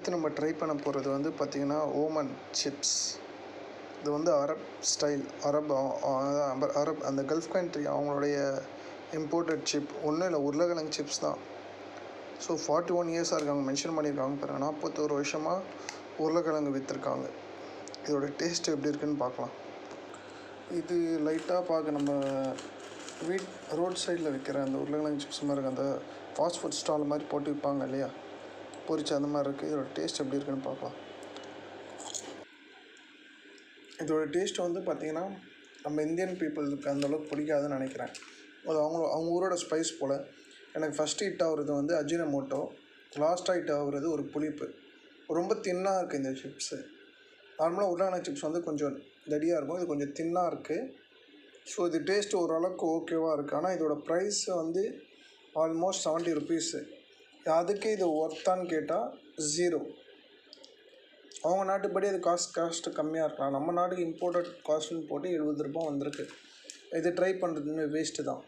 அடுத்து நம்ம ட்ரை பண்ண போகிறது வந்து பார்த்திங்கன்னா ஓமன் சிப்ஸ். இது வந்து அரப் ஸ்டைல், அரப் அந்த கல்ஃப் கண்ட்ரி அவங்களுடைய இம்போர்ட்டட் சிப். ஒன்றும் இல்லை, உருளைக்கிழங்கு சிப்ஸ் தான். ஸோ 41 இயர்ஸாக இருக்காங்க, மென்ஷன் பண்ணியிருக்காங்க பாருங்கள். 41 வருஷமாக உருளைக்கிழங்கு விற்றுருக்காங்க. இதோட டேஸ்ட்டு எப்படி இருக்குதுன்னு பார்க்கலாம். இது லைட்டாக பார்க்க நம்ம ரோட் சைடில் விற்கிற அந்த உருளைக்கிழங்கு சிப்ஸ் மாதிரி இருக்குது. அந்த ஃபாஸ்ட் ஃபுட் ஸ்டால் மாதிரி போட்டு விற்பாங்க இல்லையா, பொரிச்சு அந்த மாதிரி இருக்குது. இதோட டேஸ்ட் எப்படி இருக்குன்னு பார்க்கலாம். இதோட டேஸ்ட் வந்து பார்த்திங்கன்னா நம்ம இந்தியன் பீப்புளுக்கு அந்தளவுக்கு பிடிக்காதுன்னு நினைக்கிறேன். அது அவங்க ஊரோட ஸ்பைஸ் போல். எனக்கு ஃபஸ்ட்டு ஹிட் ஆகுறது வந்து அஜினமோட்டோ, லாஸ்ட்டாக ஹிட் ஆகுறது ஒரு புளிப்பு. ரொம்ப தின்னாக இருக்குது இந்த சிப்ஸு. நார்மலாக உருளைக்கிழங்கு சிப்ஸ் வந்து கொஞ்சம் தடியாக இருக்கும், இது கொஞ்சம் தின்னாக இருக்குது. ஸோ இது டேஸ்ட்டு ஓரளவுக்கு ஓகேவாக இருக்குது. ஆனால் இதோட ப்ரைஸ் வந்து ஆல்மோஸ்ட் 70 ருபீஸு. அதுக்கு இது ஒர்த்தான்னு கேட்டால் 0. அவங்க நாட்டுப்படி அது காஸ்ட்டு கம்மியாக இருக்கலாம். நம்ம நாட்டுக்கு இம்போர்ட்டட் காஸ்ட்டுன்னு போட்டு 70 ரூபா வந்திருக்கு. இது ட்ரை பண்ணுறது வேஸ்ட்டு தான்.